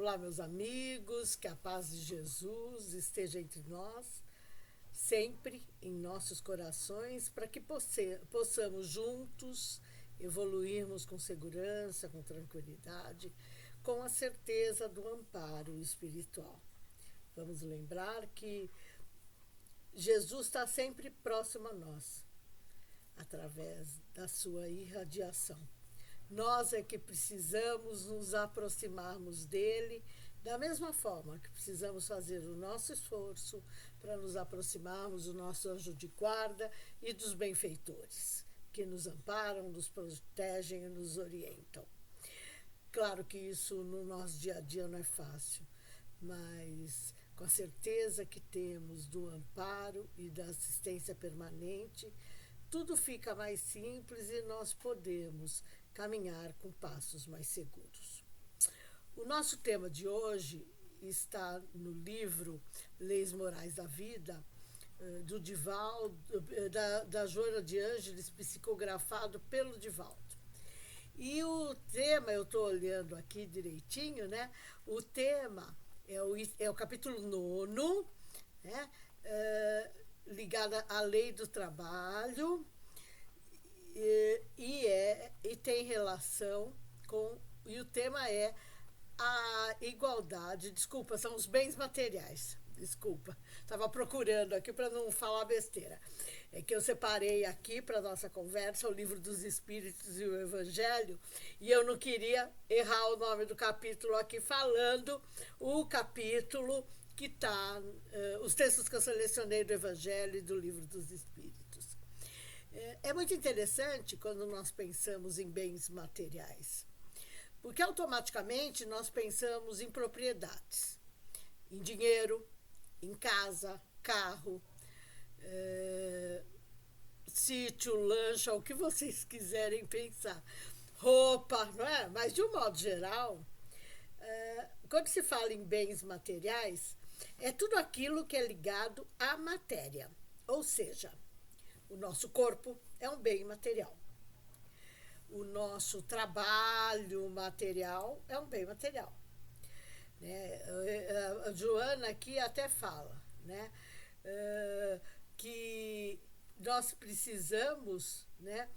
Olá, meus amigos, que a paz de Jesus esteja entre nós, sempre em nossos corações, para que possamos juntos evoluirmos com segurança, com tranquilidade, com a certeza do amparo espiritual. Vamos lembrar que Jesus está sempre próximo a nós, através da sua irradiação. Nós é que precisamos nos aproximarmos dele, da mesma forma que precisamos fazer o nosso esforço para nos aproximarmos do nosso anjo de guarda e dos benfeitores, que nos amparam, nos protegem e nos orientam. Claro que isso no nosso dia a dia não é fácil, mas com a certeza que temos do amparo e da assistência permanente, tudo fica mais simples e nós podemos caminhar com passos mais seguros. O nosso tema de hoje está no livro Leis Morais da Vida, do Divaldo, da Joana de Ângeles, psicografado pelo Divaldo. E o tema, eu estou olhando aqui direitinho, né? O tema é o capítulo 9, né? Ligado à lei do trabalho, e tem relação com, e o tema é a igualdade, são os bens materiais, estava procurando aqui para não falar besteira, é que eu separei aqui para nossa conversa o Livro dos Espíritos e o Evangelho, e eu não queria errar o nome do capítulo aqui, falando o capítulo que está, os textos que eu selecionei do Evangelho e do Livro dos Espíritos. É muito interessante quando nós pensamos em bens materiais, porque automaticamente nós pensamos em propriedades, em dinheiro, em casa, carro, sítio, lancha, o que vocês quiserem pensar, roupa, não é? Mas de um modo geral, quando se fala em bens materiais, é tudo aquilo que é ligado à matéria, ou seja, o nosso corpo é um bem material. O nosso trabalho material é um bem material. Né? A Joana aqui até fala, né? Que nós precisamos, né,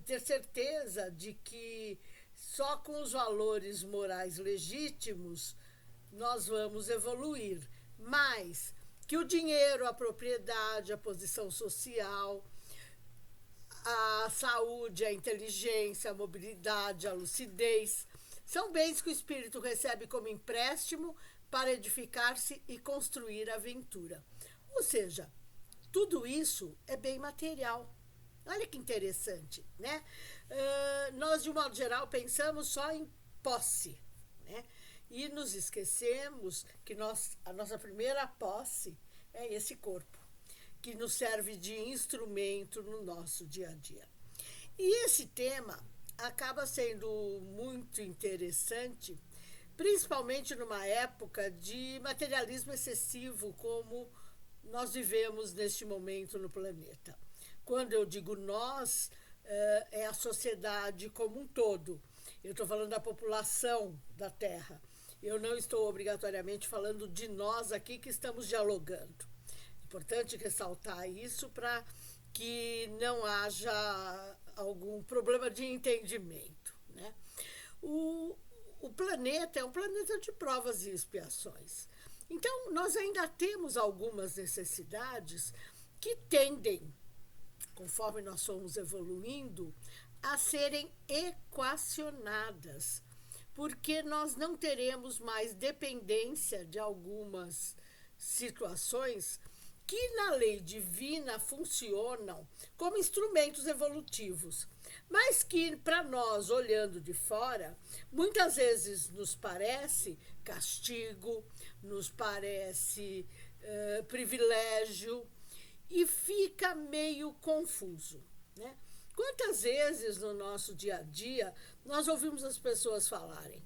ter certeza de que só com os valores morais legítimos nós vamos evoluir, mas que o dinheiro, a propriedade, a posição social, a saúde, a inteligência, a mobilidade, a lucidez, são bens que o espírito recebe como empréstimo para edificar-se e construir a aventura. Ou seja, tudo isso é bem material. Olha que interessante, né? Nós, de um modo geral, pensamos só em posse, né? E nos esquecemos que a nossa primeira posse é esse corpo, que nos serve de instrumento no nosso dia a dia. E esse tema acaba sendo muito interessante, principalmente numa época de materialismo excessivo, como nós vivemos neste momento no planeta. Quando eu digo nós, é a sociedade como um todo. Eu estou falando da população da Terra. Eu não estou obrigatoriamente falando de nós aqui que estamos dialogando. É importante ressaltar isso para que não haja algum problema de entendimento, né? O planeta é um planeta de provas e expiações. Então, nós ainda temos algumas necessidades que tendem, conforme nós fomos evoluindo, a serem equacionadas, porque nós não teremos mais dependência de algumas situações que na lei divina funcionam como instrumentos evolutivos, mas que para nós, olhando de fora, muitas vezes nos parece castigo, nos parece privilégio e fica meio confuso, né? Quantas vezes no nosso dia a dia nós ouvimos as pessoas falarem: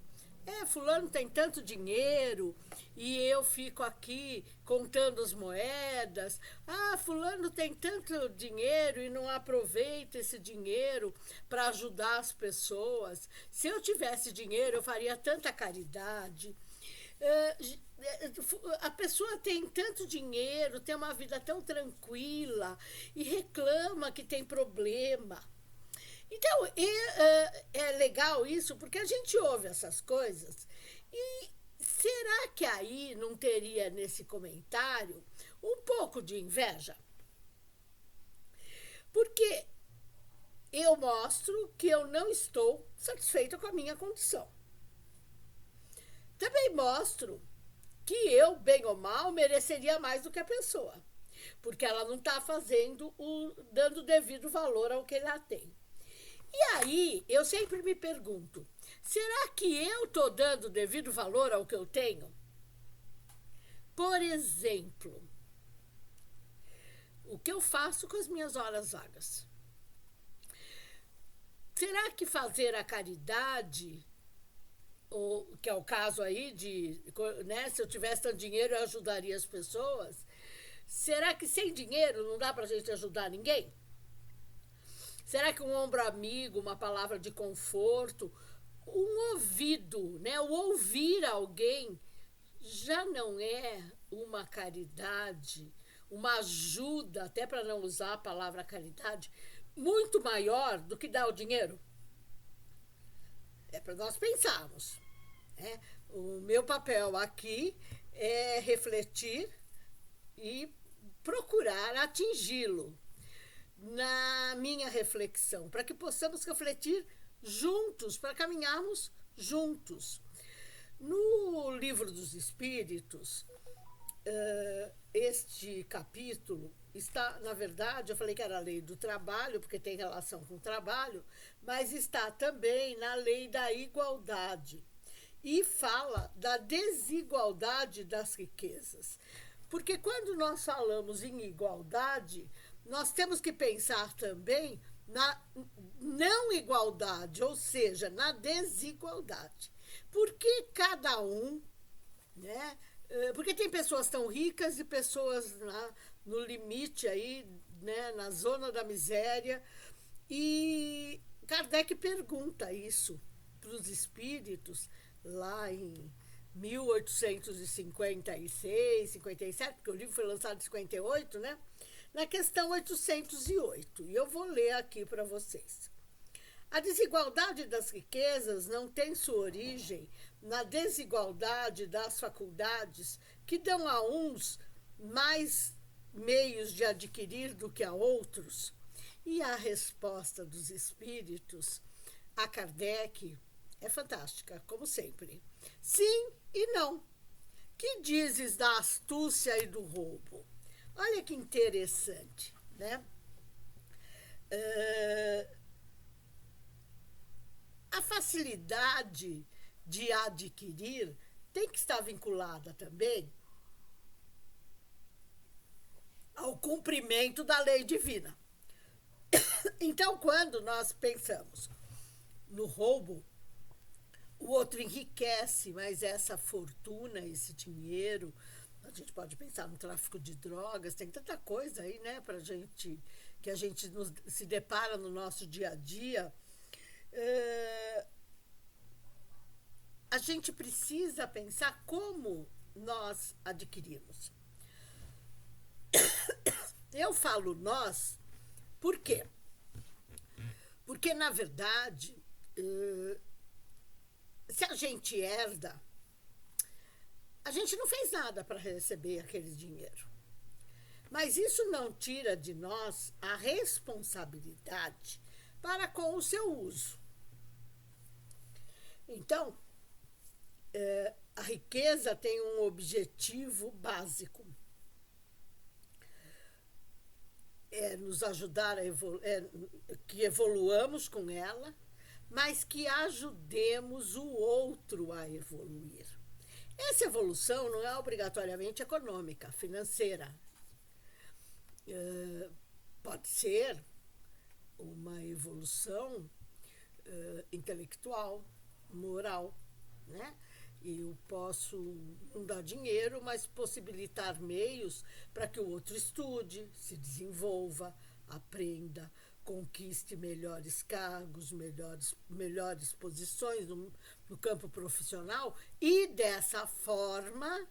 fulano tem tanto dinheiro e eu fico aqui contando as moedas. Fulano tem tanto dinheiro e não aproveita esse dinheiro para ajudar as pessoas. Se eu tivesse dinheiro, eu faria tanta caridade. A pessoa tem tanto dinheiro, tem uma vida tão tranquila e reclama que tem problema. Então, é legal isso, porque a gente ouve essas coisas e será que aí não teria nesse comentário um pouco de inveja? Porque eu mostro que eu não estou satisfeita com a minha condição. Também mostro que eu, bem ou mal, mereceria mais do que a pessoa, porque ela não está dando devido valor ao que ela tem. E aí, eu sempre me pergunto, será que eu estou dando devido valor ao que eu tenho? Por exemplo, o que eu faço com as minhas horas vagas? Será que fazer a caridade, ou, que é o caso aí de, né, se eu tivesse tanto dinheiro eu ajudaria as pessoas, será que sem dinheiro não dá para a gente ajudar ninguém? Será que um ombro amigo, uma palavra de conforto, um ouvido, né, o ouvir alguém, já não é uma caridade, uma ajuda, até para não usar a palavra caridade, muito maior do que dar o dinheiro? É para nós pensarmos. Né? O meu papel aqui é refletir e procurar atingi-lo na minha reflexão, para que possamos refletir juntos, para caminharmos juntos. No Livro dos Espíritos, este capítulo está, na verdade, eu falei que era a lei do trabalho, porque tem relação com o trabalho, mas está também na lei da igualdade. E fala da desigualdade das riquezas. Porque quando nós falamos em igualdade, nós temos que pensar também na não igualdade, ou seja, na desigualdade. Porque cada um, né? Porque tem pessoas tão ricas e pessoas no limite aí, né, na zona da miséria. E Kardec pergunta isso para os espíritos lá em 1856, 57, porque o livro foi lançado em 58, né? Na questão 808. E eu vou ler aqui para vocês. A desigualdade das riquezas não tem sua origem na desigualdade das faculdades que dão a uns mais meios de adquirir do que a outros. E a resposta dos espíritos a Kardec é fantástica, como sempre. Sim e não. Que dizes da astúcia e do roubo? Olha que interessante, né? A facilidade de adquirir tem que estar vinculada também ao cumprimento da lei divina. Então, quando nós pensamos no roubo, o outro enriquece, mas essa fortuna, esse dinheiro, a gente pode pensar no tráfico de drogas, tem tanta coisa aí, né, pra gente, que a gente se depara no nosso dia a dia. A gente precisa pensar como nós adquirimos. Eu falo nós, por quê? Porque, na verdade, se a gente herda, a gente não fez nada para receber aquele dinheiro. Mas isso não tira de nós a responsabilidade para com o seu uso. Então, a riqueza tem um objetivo básico. É nos ajudar que evoluamos com ela, mas que ajudemos o outro a evoluir. Essa evolução não é obrigatoriamente econômica, financeira. Pode ser uma evolução intelectual, moral, né? Eu posso não dar dinheiro, mas possibilitar meios para que o outro estude, se desenvolva, aprenda, conquiste melhores cargos, melhores posições no campo profissional e, dessa forma,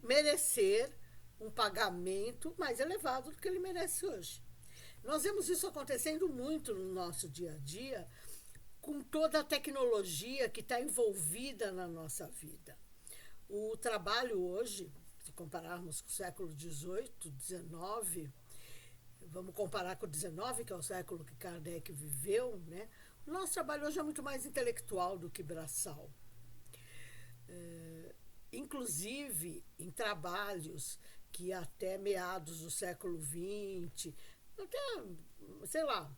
merecer um pagamento mais elevado do que ele merece hoje. Nós vemos isso acontecendo muito no nosso dia a dia, com toda a tecnologia que está envolvida na nossa vida. O trabalho hoje, se compararmos com o século XVIII, XIX, vamos comparar com o XIX, que é o século que Kardec viveu, né? O nosso trabalho hoje é muito mais intelectual do que braçal. Inclusive, em trabalhos que até meados do século XX, até, sei lá,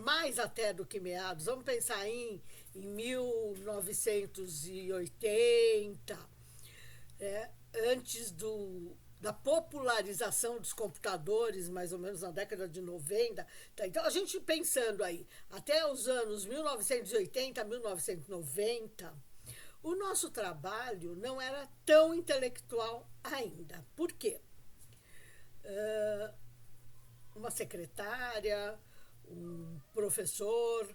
mais até do que meados, vamos pensar em 1980, antes da popularização dos computadores, mais ou menos na década de 90. Tá? Então, a gente pensando aí, até os anos 1980, 1990, o nosso trabalho não era tão intelectual ainda. Por quê? Uma secretária, um professor,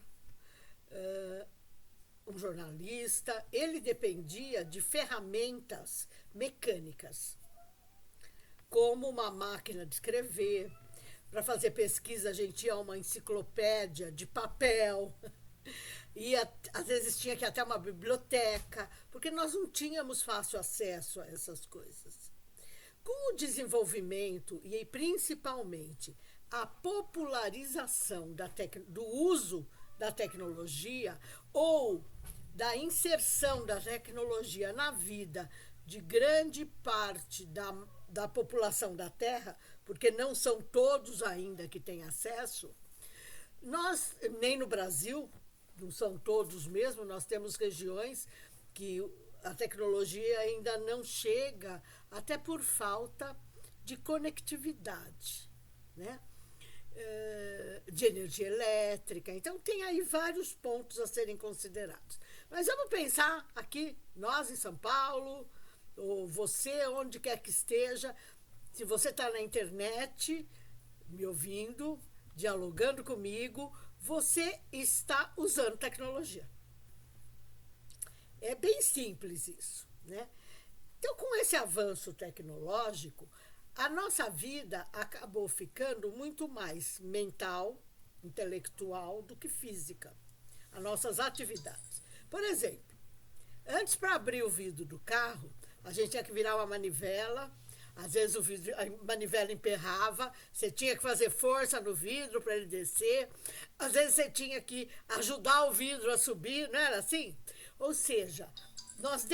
um jornalista, ele dependia de ferramentas mecânicas, como uma máquina de escrever. Para fazer pesquisa, a gente ia a uma enciclopédia de papel, e às vezes tinha que ir até uma biblioteca, porque nós não tínhamos fácil acesso a essas coisas. Com o desenvolvimento e principalmente a popularização do uso da tecnologia ou da inserção da tecnologia na vida de grande parte da população da Terra, porque não são todos ainda que têm acesso, nós, nem no Brasil, não são todos mesmo, nós temos regiões que a tecnologia ainda não chega, até por falta de conectividade, né? De energia elétrica. Então, tem aí vários pontos a serem considerados. Mas vamos pensar aqui, nós em São Paulo, ou você, onde quer que esteja, se você está na internet, me ouvindo, dialogando comigo, você está usando tecnologia. É bem simples isso, né? Então, com esse avanço tecnológico, a nossa vida acabou ficando muito mais mental, intelectual, do que física. As nossas atividades. Por exemplo, antes, para abrir o vidro do carro, a gente tinha que virar uma manivela. Às vezes a manivela emperrava, você tinha que fazer força no vidro para ele descer. Às vezes você tinha que ajudar o vidro a subir, não era assim? Ou seja, nós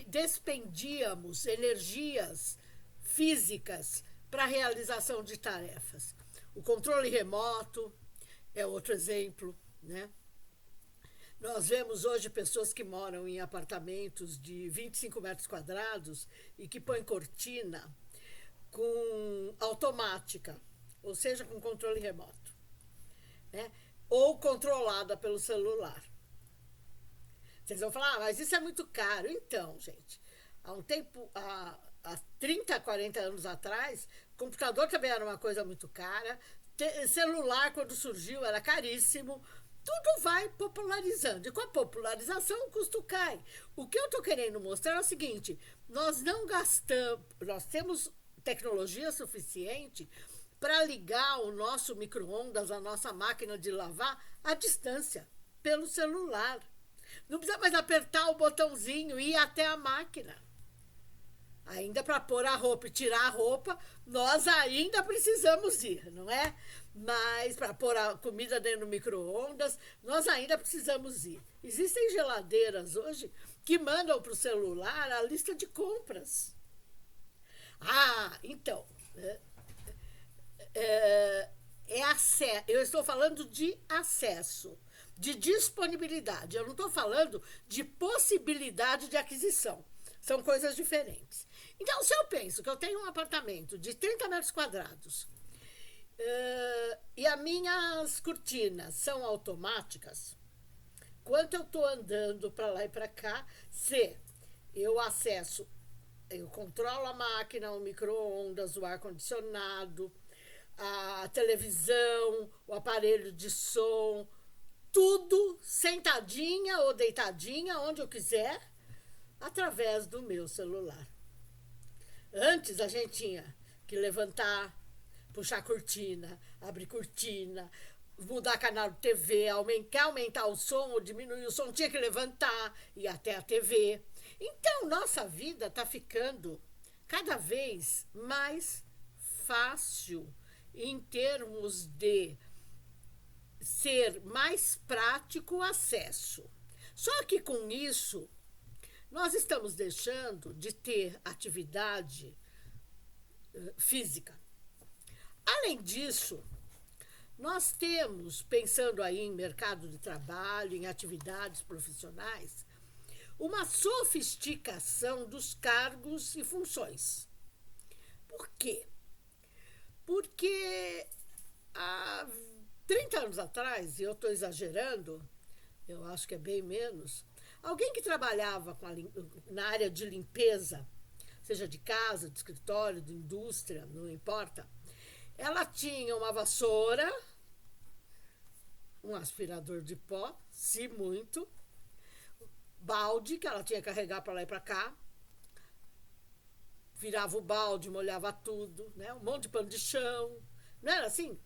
despendíamos energias físicas para a realização de tarefas. O controle remoto é outro exemplo, né? Nós vemos hoje pessoas que moram em apartamentos de 25 metros quadrados e que põem cortina com automática, ou seja, com controle remoto, né? Ou controlada pelo celular. Vocês vão falar, mas isso é muito caro. Então, gente, há 30, 40 anos atrás, computador também era uma coisa muito cara, celular, quando surgiu, era caríssimo. Tudo vai popularizando. E com a popularização, o custo cai. O que eu estou querendo mostrar é o seguinte: nós não gastamos, nós temos tecnologia suficiente para ligar o nosso micro-ondas, a nossa máquina de lavar, à distância, pelo celular. Não precisa mais apertar o botãozinho e ir até a máquina. Ainda para pôr a roupa e tirar a roupa, nós ainda precisamos ir, não é? Mas para pôr a comida dentro do micro-ondas, nós ainda precisamos ir. Existem geladeiras hoje que mandam para o celular a lista de compras. Então, eu estou falando de acesso, de disponibilidade. Eu não estou falando de possibilidade de aquisição. São coisas diferentes. Então, se eu penso que eu tenho um apartamento de 30 metros quadrados e as minhas cortinas são automáticas, quando eu estou andando para lá e para cá, se eu acesso Eu controlo a máquina, o micro-ondas, o ar-condicionado, a televisão, o aparelho de som, tudo sentadinha ou deitadinha, onde eu quiser, através do meu celular. Antes a gente tinha que levantar, puxar cortina, abrir cortina, mudar canal de TV, aumentar o som ou diminuir o som, tinha que levantar, ir até a TV. Então, nossa vida está ficando cada vez mais fácil em termos de ser mais prático o acesso. Só que com isso, nós estamos deixando de ter atividade física. Além disso, nós temos, pensando aí em mercado de trabalho, em atividades profissionais, uma sofisticação dos cargos e funções. Por quê? Porque há 30 anos atrás, e eu estou exagerando, eu acho que é bem menos, alguém que trabalhava na área de limpeza, seja de casa, de escritório, de indústria, não importa, ela tinha uma vassoura, um aspirador de pó, se muito, balde que ela tinha que carregar para lá e para cá, virava o balde, molhava tudo, né? Um monte de pano de chão, não era assim?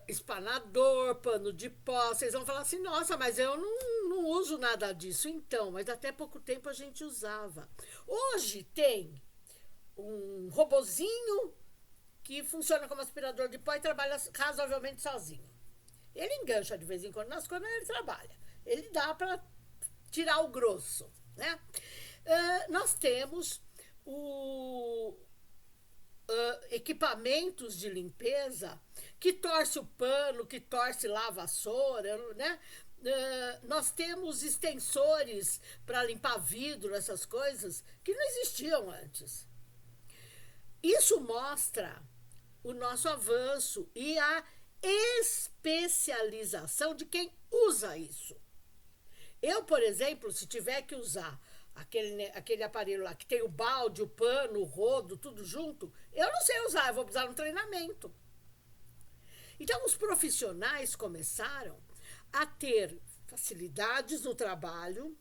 Espanador, pano de pó, vocês vão falar assim, nossa, mas eu não uso nada disso. Então, mas até pouco tempo a gente usava. Hoje tem um robozinho que funciona como aspirador de pó e trabalha razoavelmente sozinho. Ele engancha de vez em quando nas coisas, mas ele trabalha. Ele dá para tirar o grosso, né? Nós temos equipamentos de limpeza que torce o pano, que torce lá a vassoura, né? Nós temos extensores para limpar vidro, essas coisas que não existiam antes. Isso mostra o nosso avanço e a especialização de quem usa isso. Eu, por exemplo, se tiver que usar aquele aparelho lá que tem o balde, o pano, o rodo, tudo junto, eu não sei usar, eu vou precisar de um treinamento. Então, os profissionais começaram a ter facilidades no trabalho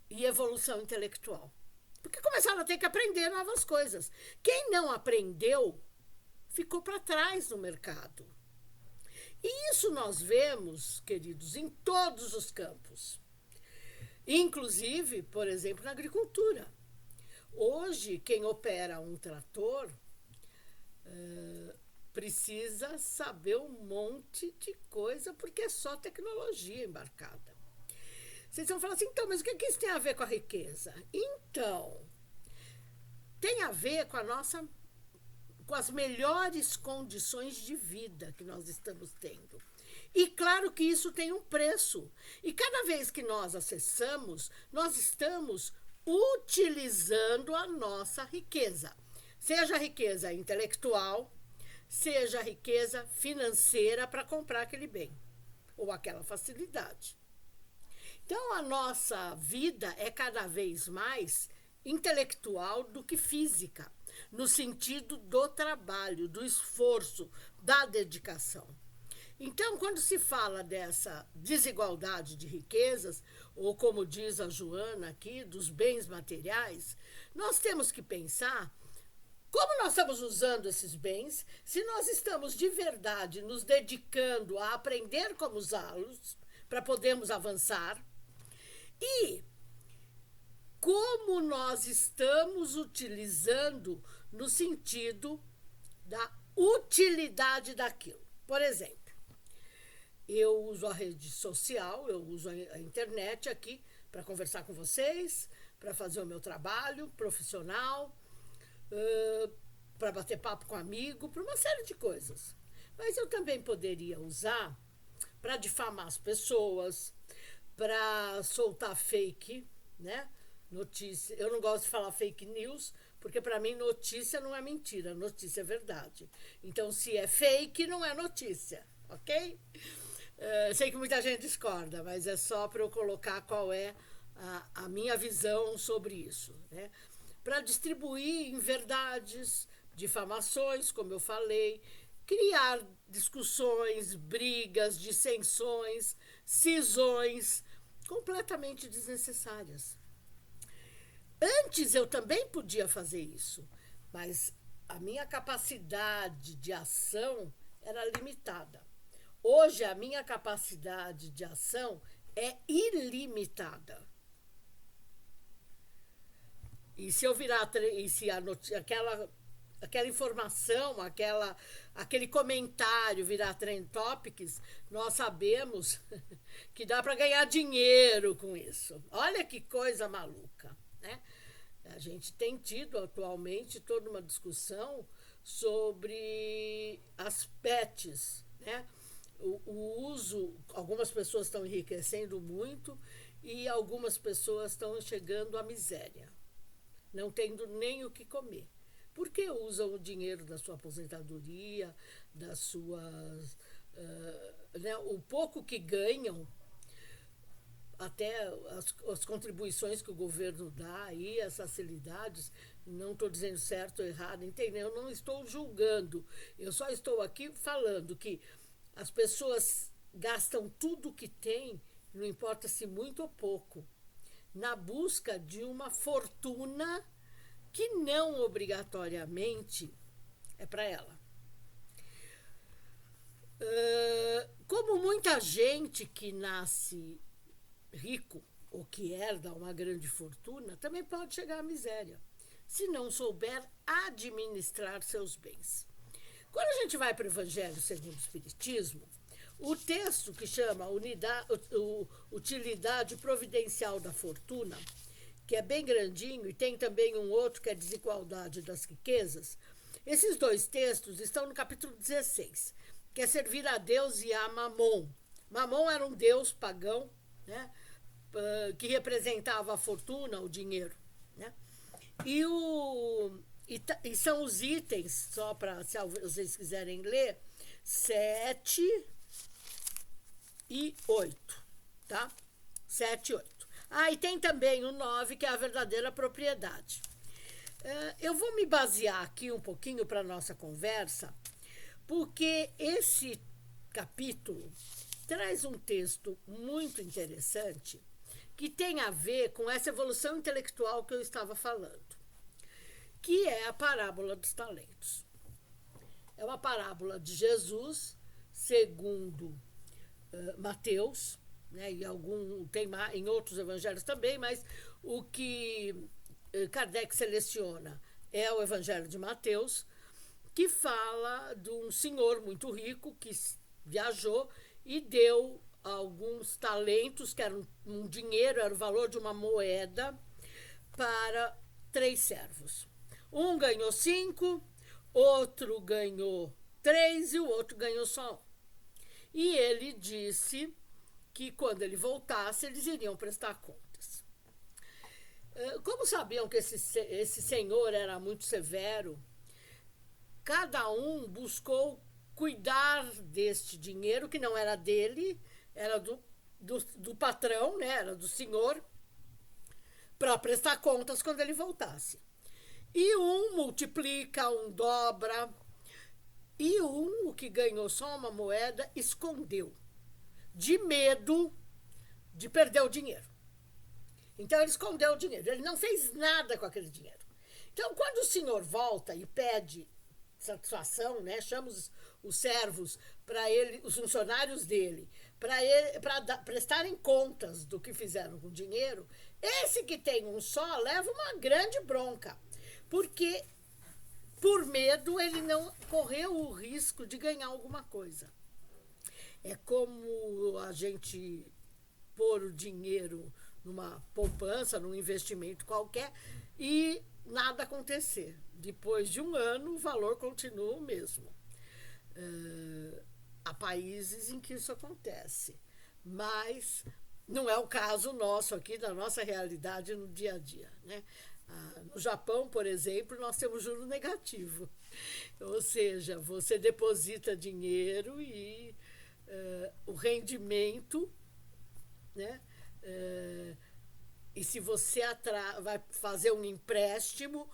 e evolução intelectual. Porque começaram a ter que aprender novas coisas. Quem não aprendeu ficou para trás no mercado. E isso nós vemos, queridos, em todos os campos. Inclusive, por exemplo, na agricultura. Hoje, quem opera um trator precisa saber um monte de coisa, porque é só tecnologia embarcada. Vocês vão falar assim, então, mas o que isso tem a ver com a riqueza? Então, tem a ver com as melhores condições de vida que nós estamos tendo. E claro que isso tem um preço. E cada vez que nós acessamos, nós estamos utilizando a nossa riqueza. Seja a riqueza intelectual, seja a riqueza financeira para comprar aquele bem ou aquela facilidade. Então, a nossa vida é cada vez mais intelectual do que física, no sentido do trabalho, do esforço, da dedicação. Então, quando se fala dessa desigualdade de riquezas, ou como diz a Joana aqui, dos bens materiais, nós temos que pensar como nós estamos usando esses bens, se nós estamos de verdade nos dedicando a aprender como usá-los, para podermos avançar, e como nós estamos utilizando no sentido da utilidade daquilo. Por exemplo, eu uso a rede social, eu uso a internet aqui para conversar com vocês, para fazer o meu trabalho profissional, para bater papo com amigo, para uma série de coisas. Mas eu também poderia usar para difamar as pessoas, para soltar fake, né? Notícia. Eu não gosto de falar fake news, porque para mim notícia não é mentira, notícia é verdade. Então, se é fake, não é notícia, ok? Sei que muita gente discorda, mas é só para eu colocar qual é a minha visão sobre isso, né? Para distribuir em verdades, difamações, como eu falei, criar discussões, brigas, dissensões, cisões completamente desnecessárias. Antes eu também podia fazer isso, mas a minha capacidade de ação era limitada. Hoje a minha capacidade de ação é ilimitada. E se eu virar, e se aquela informação, aquele comentário virar trend topics, nós sabemos que dá para ganhar dinheiro com isso. Olha que coisa maluca, né? A gente tem tido atualmente toda uma discussão sobre as pets, né? O uso, algumas pessoas estão enriquecendo muito e algumas pessoas estão chegando à miséria, não tendo nem o que comer. Porque usam o dinheiro da sua aposentadoria, das suas, né, o pouco que ganham, até as contribuições que o governo dá aí, as facilidades, não estou dizendo certo ou errado, entendeu? Eu não estou julgando, eu só estou aqui falando que as pessoas gastam tudo o que têm, não importa se muito ou pouco, na busca de uma fortuna que não obrigatoriamente é para ela. Como muita gente que nasce rico ou que herda uma grande fortuna também pode chegar à miséria, se não souber administrar seus bens. Quando a gente vai para o Evangelho segundo o Espiritismo, o texto que chama Utilidade Providencial da Fortuna, que é bem grandinho, e tem também um outro que é Desigualdade das Riquezas, esses dois textos estão no capítulo 16, que é servir a Deus e a Mamon. Mamon era um deus pagão, né, que representava a fortuna, o dinheiro, né? E são os itens, só para se vocês quiserem ler, 7 e 8, tá? 7 e 8. E tem também o 9, que é a verdadeira propriedade. Eu vou me basear aqui um pouquinho para a nossa conversa, porque esse capítulo traz um texto muito interessante que tem a ver com essa evolução intelectual que eu estava falando, que é a parábola dos talentos. É uma parábola de Jesus, segundo Mateus, né, e tem em outros evangelhos também, mas o que Kardec seleciona é o Evangelho de Mateus, que fala de um senhor muito rico que viajou e deu alguns talentos, que eram um dinheiro, era o valor de uma moeda, para 3 servos. Um ganhou 5, outro ganhou 3 e o outro ganhou só 1. E ele disse que quando ele voltasse, eles iriam prestar contas. Como sabiam que esse senhor era muito severo, cada um buscou cuidar deste dinheiro, que não era dele, era do patrão, né, era do senhor, para prestar contas quando ele voltasse. E um multiplica, um dobra, e o que ganhou só uma moeda, escondeu, de medo de perder o dinheiro. Então ele escondeu o dinheiro, ele não fez nada com aquele dinheiro. Então quando o senhor volta e pede satisfação, né, chama os servos para ele, os funcionários dele, para prestarem contas do que fizeram com o dinheiro, esse que tem um só leva uma grande bronca, porque por medo ele não correu o risco de ganhar alguma coisa. É como a gente pôr o dinheiro numa poupança, num investimento qualquer, e nada acontecer. Depois de um ano, o valor continua o mesmo. Há países em que isso acontece, mas não é o caso nosso aqui, da nossa realidade no dia a dia, né? No Japão, por exemplo, nós temos juro negativo. Ou seja, você deposita dinheiro e o rendimento, né, E se você vai fazer um empréstimo,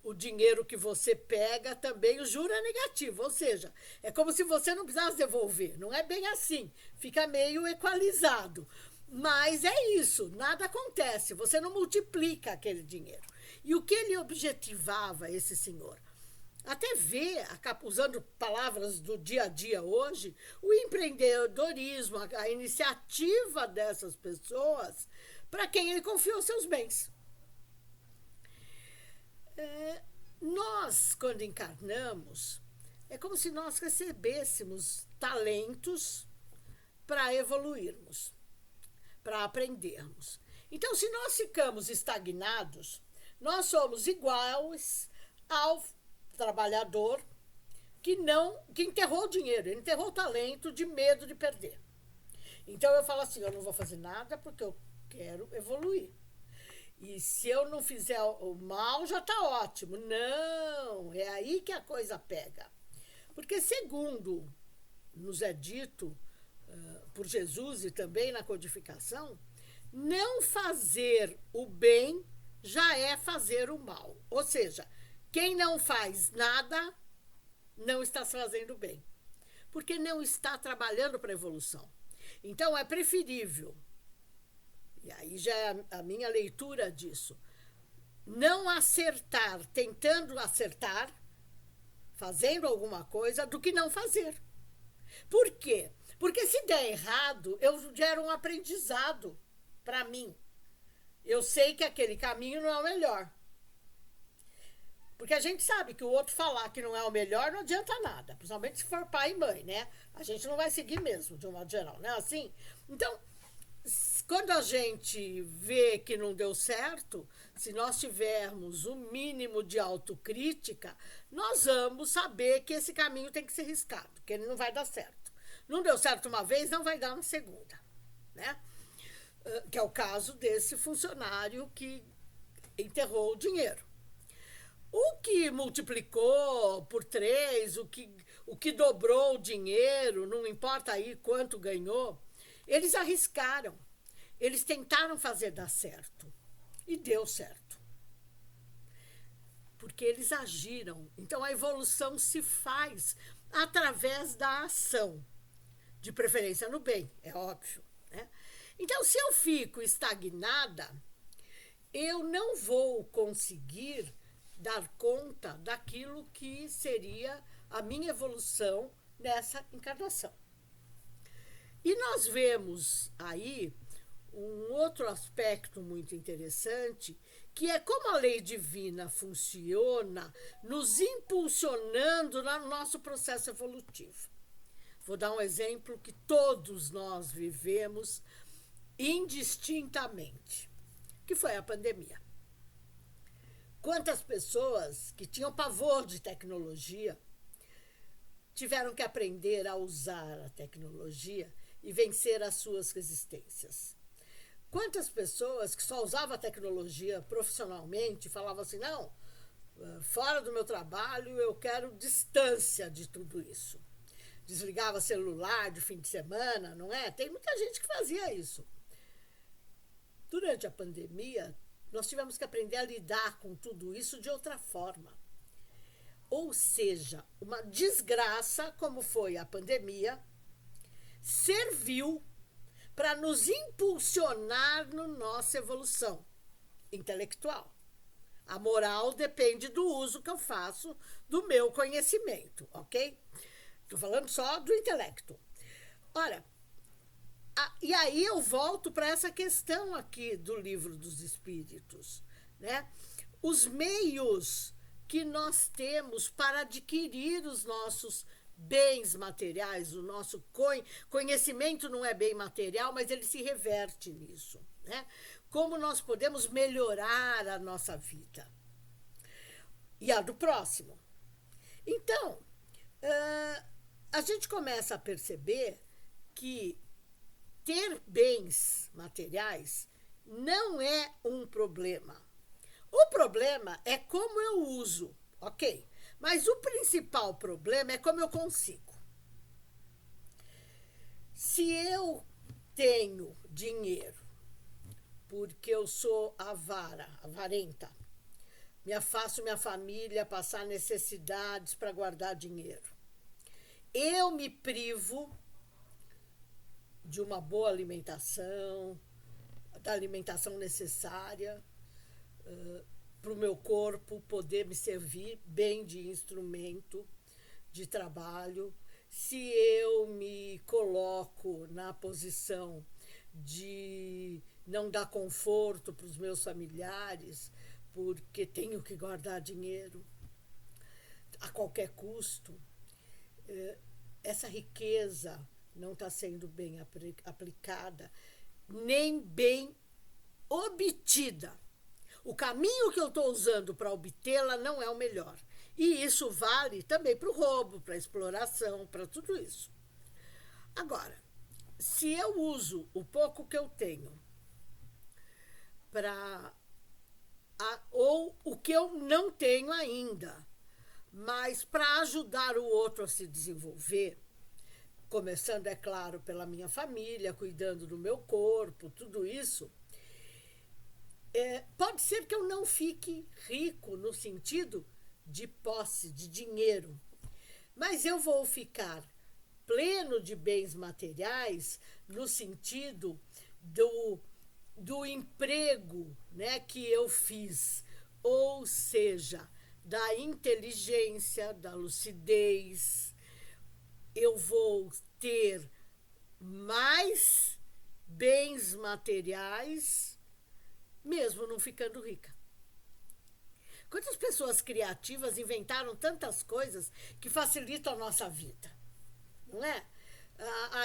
o dinheiro que você pega também, o juro é negativo. Ou seja, é como se você não precisasse devolver. Não é bem assim. Fica meio equalizado. Mas é isso, nada acontece. Você não multiplica aquele dinheiro. E o que ele objetivava, esse senhor? Até ver, usando palavras do dia a dia hoje, o empreendedorismo, a iniciativa dessas pessoas para quem ele confiou seus bens. Nós, quando encarnamos, é como se nós recebêssemos talentos para evoluirmos, para aprendermos. Então, se nós ficamos estagnados, nós somos iguais ao trabalhador que enterrou o dinheiro, ele enterrou o talento de medo de perder. Então eu falo assim, eu não vou fazer nada porque eu quero evoluir. E se eu não fizer o mal, já está ótimo. Não, é aí que a coisa pega. Porque segundo nos é dito por Jesus e também na codificação, não fazer o bem já é fazer o mal. Ou seja, quem não faz nada não está fazendo bem, porque não está trabalhando para a evolução. Então é preferível, e aí já é a minha leitura disso, não acertar tentando acertar, fazendo alguma coisa, do que não fazer. Por quê? Porque se der errado, eu gero um aprendizado para mim. Eu sei que aquele caminho não é o melhor. Porque a gente sabe que o outro falar que não é o melhor não adianta nada. Principalmente se for pai e mãe, né? A gente não vai seguir mesmo, de um modo geral, né? Assim, então, quando a gente vê que não deu certo, se nós tivermos o mínimo de autocrítica, nós vamos saber que esse caminho tem que ser riscado, que ele não vai dar certo. Não deu certo uma vez, não vai dar na segunda, né? Que é o caso desse funcionário que enterrou o dinheiro. O que multiplicou por 3, o que dobrou o dinheiro, não importa aí quanto ganhou, eles arriscaram. Eles tentaram fazer dar certo. E deu certo. Porque eles agiram. Então a evolução se faz através da ação. De preferência no bem, é óbvio, né? Então, se eu fico estagnada, eu não vou conseguir dar conta daquilo que seria a minha evolução nessa encarnação. E nós vemos aí um outro aspecto muito interessante, que é como a lei divina funciona, nos impulsionando no nosso processo evolutivo. Vou dar um exemplo que todos nós vivemos indistintamente, que foi a pandemia. Quantas pessoas que tinham pavor de tecnologia tiveram que aprender a usar a tecnologia e vencer as suas resistências? Quantas pessoas que só usavam a tecnologia profissionalmente falavam assim, não, fora do meu trabalho eu quero distância de tudo isso. Desligava celular de fim de semana, não é? Tem muita gente que fazia isso. Durante a pandemia, nós tivemos que aprender a lidar com tudo isso de outra forma. Ou seja, uma desgraça, como foi a pandemia, serviu para nos impulsionar na nossa evolução intelectual. A moral depende do uso que eu faço do meu conhecimento, ok? Estou falando só do intelecto. Ora, e aí eu volto para essa questão aqui do Livro dos Espíritos, né? Os meios que nós temos para adquirir os nossos bens materiais, o nosso conhecimento não é bem material, mas ele se reverte nisso, né? Como nós podemos melhorar a nossa vida e a do próximo. Então, a gente começa a perceber que ter bens materiais não é um problema. O problema é como eu uso, ok? Mas o principal problema é como eu consigo. Se eu tenho dinheiro porque eu sou avara, avarenta. Faço minha família passar necessidades para guardar dinheiro. Eu me privo de uma boa alimentação, da alimentação necessária para o meu corpo poder me servir bem de instrumento de trabalho. Se eu me coloco na posição de não dar conforto para os meus familiares, porque tenho que guardar dinheiro a qualquer custo, essa riqueza não está sendo bem aplicada, nem bem obtida. O caminho que eu estou usando para obtê-la não é o melhor. E isso vale também para o roubo, para a exploração, para tudo isso. Agora, se eu uso o pouco que eu tenho ou o que eu não tenho ainda, mas para ajudar o outro a se desenvolver, começando, é claro, pela minha família, cuidando do meu corpo, tudo isso, pode ser que eu não fique rico no sentido de posse, de dinheiro, mas eu vou ficar pleno de bens materiais no sentido do emprego, né, que eu fiz, ou seja, da inteligência, da lucidez. Eu vou ter mais bens materiais, mesmo não ficando rica. Quantas pessoas criativas inventaram tantas coisas que facilitam a nossa vida, não é?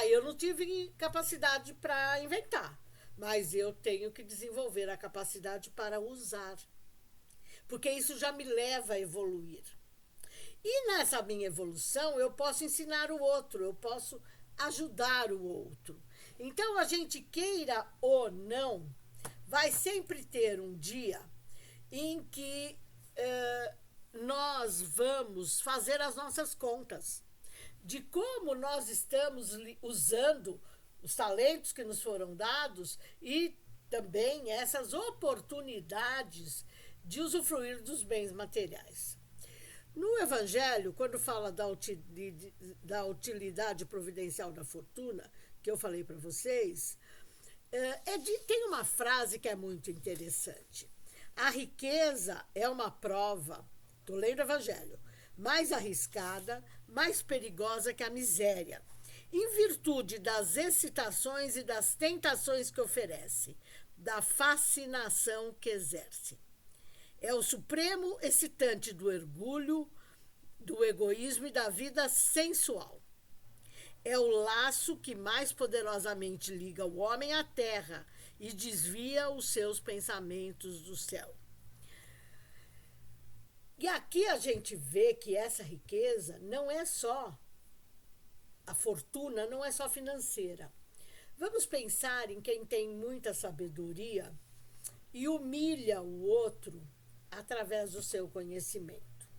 Eu não tive capacidade para inventar, mas eu tenho que desenvolver a capacidade para usar, porque isso já me leva a evoluir. E nessa minha evolução eu posso ensinar o outro, eu posso ajudar o outro. Então, a gente queira ou não, vai sempre ter um dia em que nós vamos fazer as nossas contas de como nós estamos usando os talentos que nos foram dados e também essas oportunidades de usufruir dos bens materiais. No Evangelho, quando fala da utilidade providencial da fortuna, que eu falei para vocês, tem uma frase que é muito interessante. A riqueza é uma prova, estou lendo o Evangelho, mais arriscada, mais perigosa que a miséria, em virtude das excitações e das tentações que oferece, da fascinação que exerce. É o supremo excitante do orgulho, do egoísmo e da vida sensual. É o laço que mais poderosamente liga o homem à terra e desvia os seus pensamentos do céu. E aqui a gente vê que essa riqueza não é só, a fortuna não é só financeira. Vamos pensar em quem tem muita sabedoria e humilha o outro através do seu conhecimento.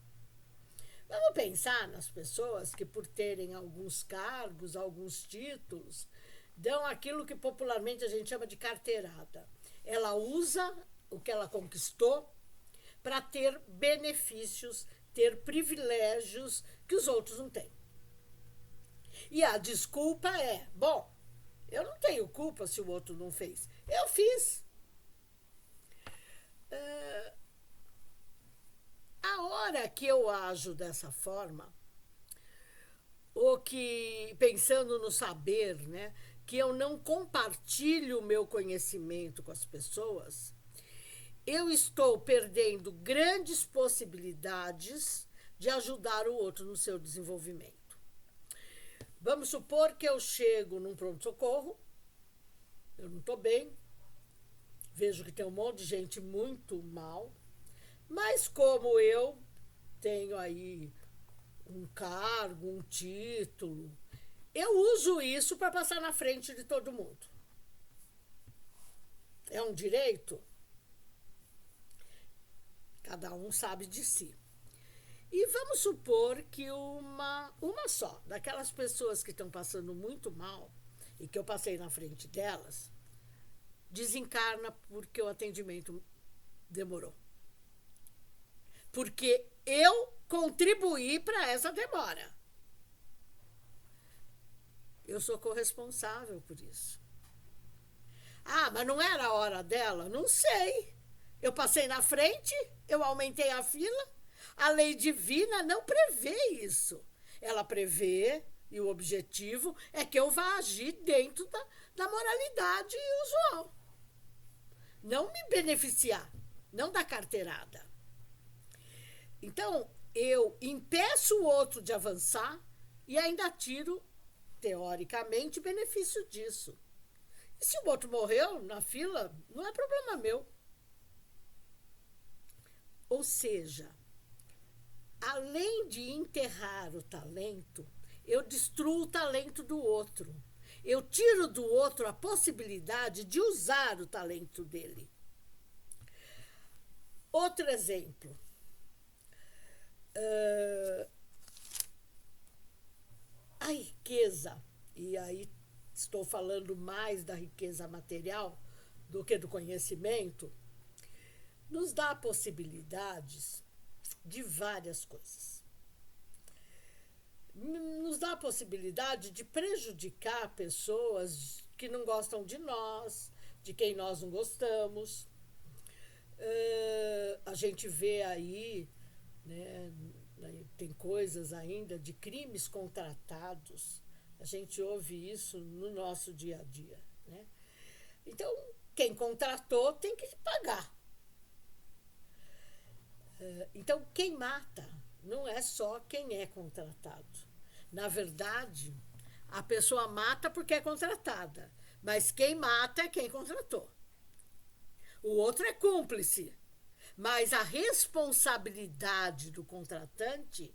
Vamos pensar nas pessoas que, por terem alguns cargos, alguns títulos, dão aquilo que popularmente a gente chama de carteirada. Ela usa o que ela conquistou para ter benefícios, ter privilégios que os outros não têm. E a desculpa é, bom, eu não tenho culpa se o outro não fez. Eu fiz. A hora que eu ajo dessa forma, ou que, pensando no saber, né, que eu não compartilho o meu conhecimento com as pessoas, eu estou perdendo grandes possibilidades de ajudar o outro no seu desenvolvimento. Vamos supor que eu chego num pronto-socorro, eu não estou bem, vejo que tem um monte de gente muito mal, mas como eu tenho aí um cargo, um título, eu uso isso para passar na frente de todo mundo. É um direito? Cada um sabe de si. E vamos supor que uma só, daquelas pessoas que estão passando muito mal, e que eu passei na frente delas, desencarna porque o atendimento demorou. Porque eu contribuí para essa demora. Eu sou corresponsável por isso. Ah, mas não era a hora dela? Não sei. Eu passei na frente, eu aumentei a fila. A lei divina não prevê isso. Ela prevê, e o objetivo é que eu vá agir dentro da moralidade usual. Não me beneficiar, não da carteirada. Então, eu impeço o outro de avançar e ainda tiro, teoricamente, benefício disso. E se o outro morreu na fila, não é problema meu. Ou seja, além de enterrar o talento, eu destruo o talento do outro. Eu tiro do outro a possibilidade de usar o talento dele. Outro exemplo. A riqueza, e aí estou falando mais da riqueza material do que do conhecimento, nos dá possibilidades de várias coisas. Nos dá a possibilidade de prejudicar pessoas que não gostam de nós, de quem nós não gostamos. A gente vê aí, né, tem coisas ainda de crimes contratados. A gente ouve isso no nosso dia a dia, né? Então, quem contratou tem que pagar. Então, quem mata não é só quem é contratado. Na verdade, a pessoa mata porque é contratada, mas quem mata é quem contratou. O outro é cúmplice, mas a responsabilidade do contratante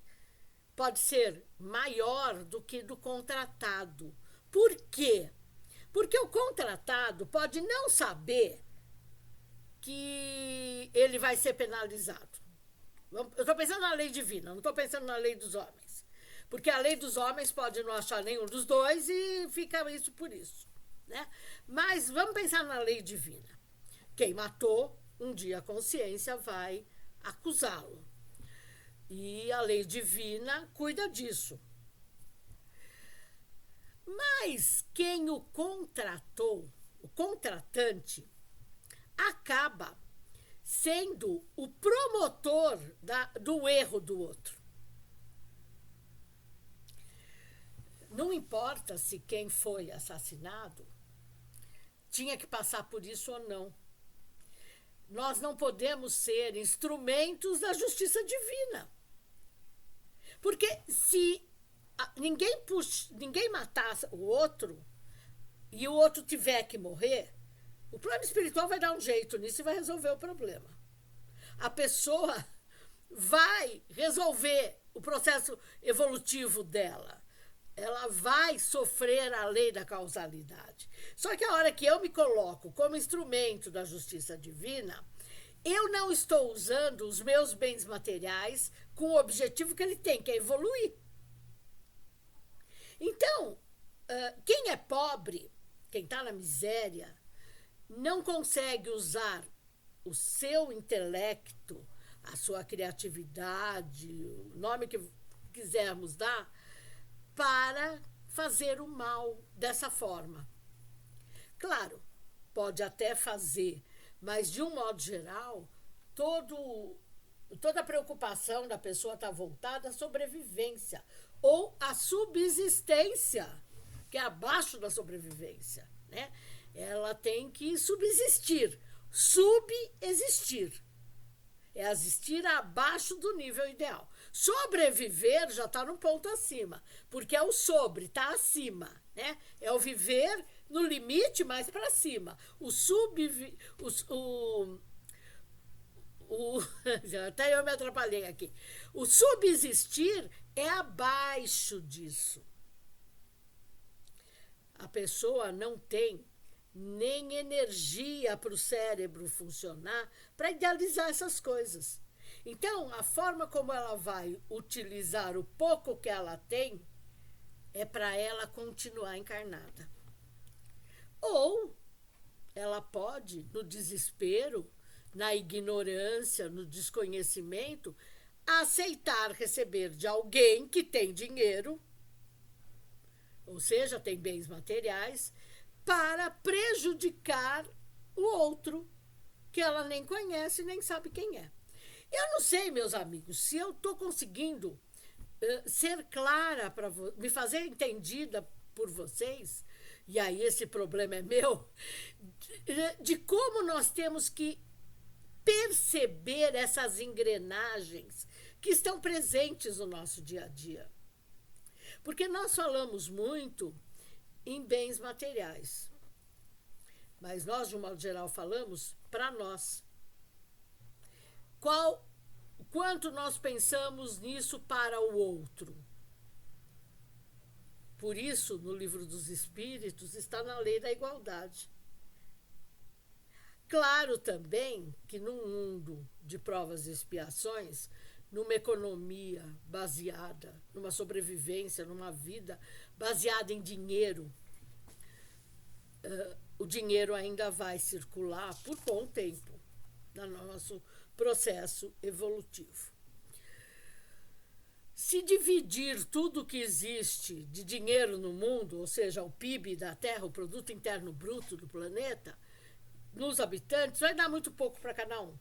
pode ser maior do que do contratado. Por quê? Porque o contratado pode não saber que ele vai ser penalizado. Eu estou pensando na lei divina, não estou pensando na lei dos homens. Porque a lei dos homens pode não achar nenhum dos dois e fica isso por isso, né? Mas vamos pensar na lei divina. Quem matou, um dia a consciência vai acusá-lo. E a lei divina cuida disso. Mas quem o contratou, o contratante, acaba sendo o promotor do erro do outro. Não importa se quem foi assassinado tinha que passar por isso ou não. Nós não podemos ser instrumentos da justiça divina. Porque se ninguém matar o outro e o outro tiver que morrer, o plano espiritual vai dar um jeito nisso e vai resolver o problema. A pessoa vai resolver o processo evolutivo dela. Ela vai sofrer a lei da causalidade. Só que a hora que eu me coloco como instrumento da justiça divina, eu não estou usando os meus bens materiais com o objetivo que ele tem, que é evoluir. Então, quem é pobre, quem está na miséria, não consegue usar o seu intelecto, a sua criatividade, o nome que quisermos dar, para fazer o mal dessa forma. Claro, pode até fazer, mas de um modo geral, toda a preocupação da pessoa está voltada à sobrevivência ou à subsistência, que é abaixo da sobrevivência, né? Ela tem que subsistir, subexistir. É existir abaixo do nível ideal. Sobreviver já está num ponto acima, porque é o sobre, está acima, né? É o viver no limite mais para cima. Até eu me atrapalhei aqui. O subsistir é abaixo disso. A pessoa não tem nem energia para o cérebro funcionar para idealizar essas coisas. Então, a forma como ela vai utilizar o pouco que ela tem é para ela continuar encarnada. Ou ela ela pode, no desespero, na ignorância, no desconhecimento, aceitar receber de alguém que tem dinheiro, ou seja, tem bens materiais, para prejudicar o outro, que ela nem conhece nem sabe quem é. Eu não sei, meus amigos, se eu estou conseguindo ser clara, para me fazer entendida por vocês, e aí esse problema é meu, de como nós temos que perceber essas engrenagens que estão presentes no nosso dia a dia. Porque nós falamos muito em bens materiais, mas nós, de um modo geral, falamos para nós. Quanto nós pensamos nisso para o outro? Por isso, no Livro dos Espíritos, está na lei da igualdade. Claro também que num mundo de provas e expiações, numa economia baseada, numa sobrevivência, numa vida baseada em dinheiro, o dinheiro ainda vai circular por bom tempo no nosso processo evolutivo. Se dividir tudo que existe de dinheiro no mundo, ou seja, o PIB da Terra, o Produto Interno Bruto do planeta, nos habitantes, vai dar muito pouco para cada um.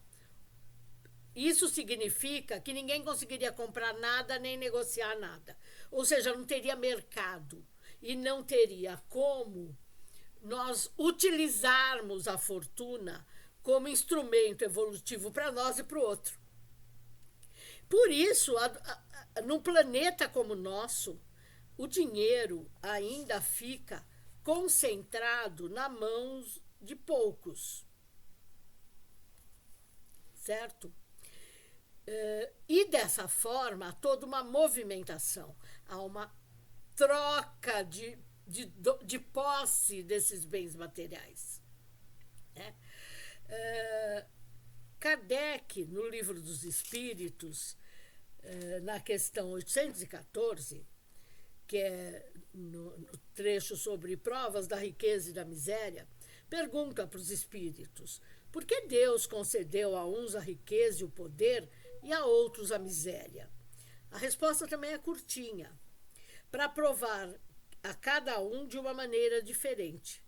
Isso significa que ninguém conseguiria comprar nada nem negociar nada. Ou seja, não teria mercado e não teria como nós utilizarmos a fortuna como instrumento evolutivo para nós e para o outro. Por isso, num planeta como o nosso, o dinheiro ainda fica concentrado nas mãos de poucos. Certo? E dessa forma, há toda uma movimentação, há uma troca de posse desses bens materiais. Né? Kardec, no Livro dos Espíritos, na questão 814, que é no trecho sobre provas da riqueza e da miséria, pergunta para os espíritos: por que Deus concedeu a uns a riqueza e o poder e a outros a miséria? A resposta também é curtinha: para provar a cada um de uma maneira diferente.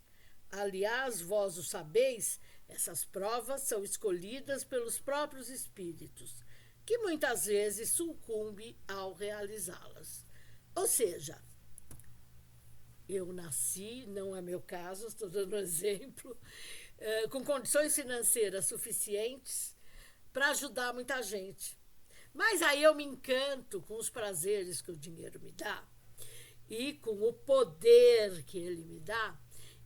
Aliás, vós o sabeis, essas provas são escolhidas pelos próprios espíritos, que muitas vezes sucumbem ao realizá-las. Ou seja, eu nasci, não é meu caso, estou dando um exemplo, com condições financeiras suficientes para ajudar muita gente. Mas aí eu me encanto com os prazeres que o dinheiro me dá e com o poder que ele me dá,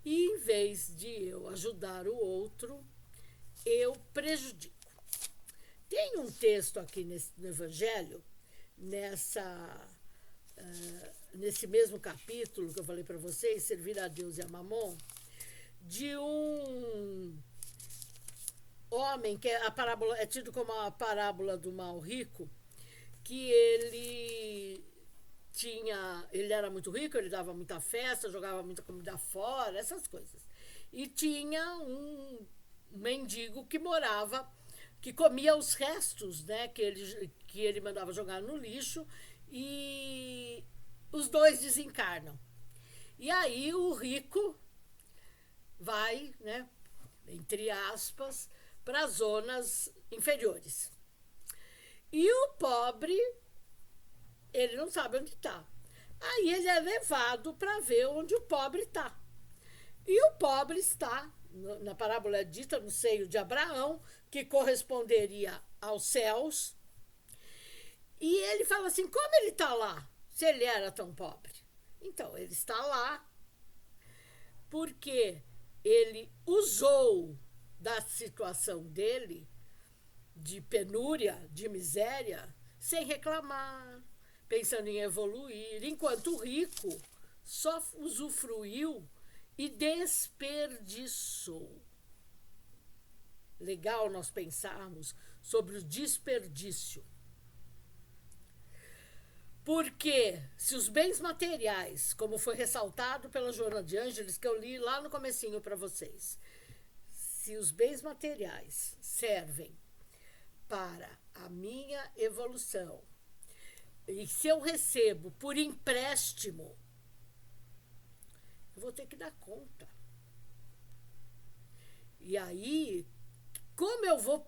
e em vez de eu ajudar o outro, eu prejudico. Tem um texto aqui no Evangelho, nesse mesmo capítulo que eu falei para vocês, Servir a Deus e a Mamon, de um homem que a parábola é tido como a parábola do mal rico, que ele era muito rico, ele dava muita festa, jogava muita comida fora, essas coisas. E tinha um mendigo que comia os restos, né, que ele mandava jogar no lixo, e os dois desencarnam. E aí o rico vai, né, entre aspas, para as zonas inferiores. E o pobre, ele não sabe onde está. Aí ele é levado para ver onde o pobre está. E o pobre está, na parábola é dita, no seio de Abraão, que corresponderia aos céus. E ele fala assim: como ele está lá, se ele era tão pobre? Então, ele está lá porque ele usou da situação dele, de penúria, de miséria, sem reclamar, pensando em evoluir, enquanto o rico só usufruiu e desperdiçou. Legal nós pensarmos sobre o desperdício. Porque se os bens materiais, como foi ressaltado pela Joana de Ângeles, que eu li lá no comecinho para vocês, se os bens materiais servem para a minha evolução, e se eu recebo por empréstimo, eu vou ter que dar conta. E aí, como eu vou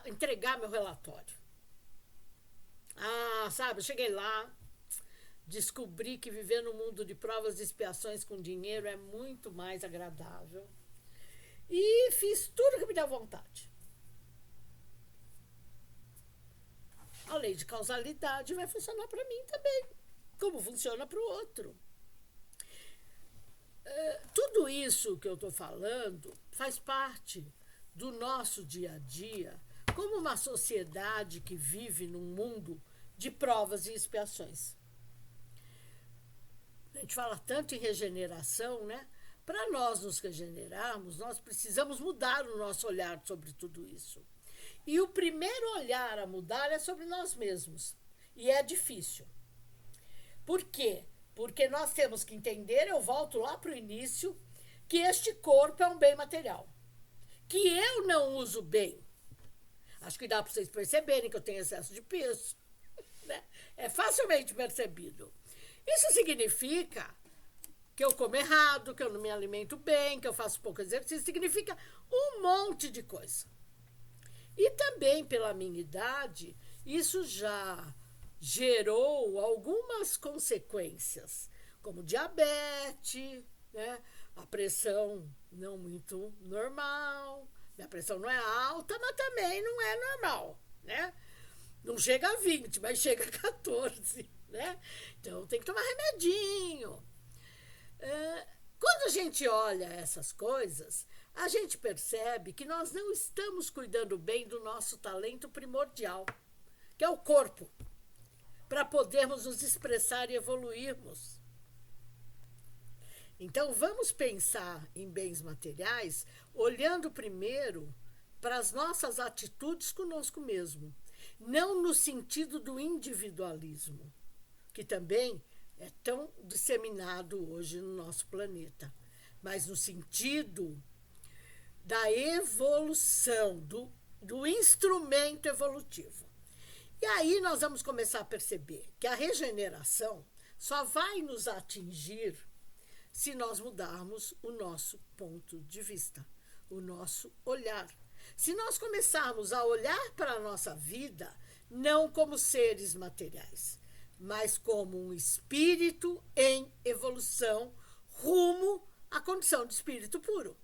entregar meu relatório? Sabe, eu cheguei lá, descobri que viver no mundo de provas e expiações com dinheiro é muito mais agradável. E fiz tudo que me deu vontade. A lei de causalidade vai funcionar para mim também, como funciona para o outro. Tudo isso que eu estou falando faz parte do nosso dia a dia, como uma sociedade que vive num mundo de provas e expiações. A gente fala tanto em regeneração, né? Para nós nos regenerarmos, nós precisamos mudar o nosso olhar sobre tudo isso. E o primeiro olhar a mudar é sobre nós mesmos. E é difícil. Por quê? Porque nós temos que entender, eu volto lá para o início, que este corpo é um bem material. Que eu não uso bem. Acho que dá para vocês perceberem que eu tenho excesso de peso. Né? É facilmente percebido. Isso significa que eu como errado, que eu não me alimento bem, que eu faço pouco exercício. Significa um monte de coisa. E também, pela minha idade, isso já gerou algumas consequências, como diabetes, né? A pressão não muito normal, minha pressão não é alta, mas também não é normal, né? Não chega a 20, mas chega a 14, né? Então tem que tomar remedinho. Quando a gente olha essas coisas, a gente percebe que nós não estamos cuidando bem do nosso talento primordial, que é o corpo, para podermos nos expressar e evoluirmos. Então, vamos pensar em bens materiais olhando primeiro para as nossas atitudes conosco mesmo, não no sentido do individualismo, que também é tão disseminado hoje no nosso planeta, mas no sentido da evolução, do instrumento evolutivo. E aí nós vamos começar a perceber que a regeneração só vai nos atingir se nós mudarmos o nosso ponto de vista, o nosso olhar. Se nós começarmos a olhar para a nossa vida não como seres materiais, mas como um espírito em evolução rumo à condição de espírito puro.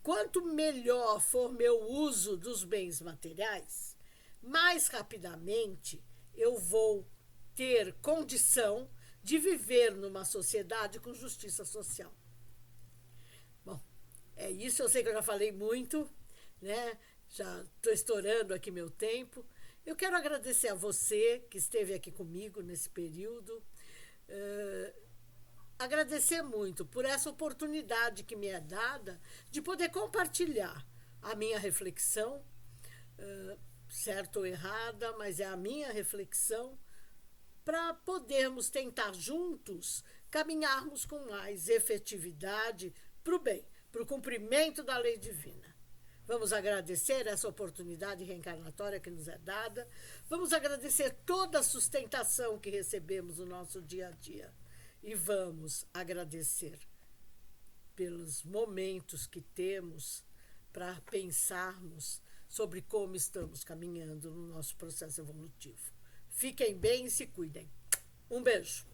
Quanto melhor for meu uso dos bens materiais, mais rapidamente eu vou ter condição de viver numa sociedade com justiça social. Bom, é isso, eu sei que eu já falei muito, né? Já estou estourando aqui meu tempo. Eu quero agradecer a você que esteve aqui comigo nesse período. Agradecer muito por essa oportunidade que me é dada de poder compartilhar a minha reflexão, certa ou errada, mas é a minha reflexão, para podermos tentar juntos caminharmos com mais efetividade para o bem, para o cumprimento da lei divina. Vamos agradecer essa oportunidade reencarnatória que nos é dada. Vamos agradecer toda a sustentação que recebemos no nosso dia a dia. E vamos agradecer pelos momentos que temos para pensarmos sobre como estamos caminhando no nosso processo evolutivo. Fiquem bem e se cuidem. Um beijo.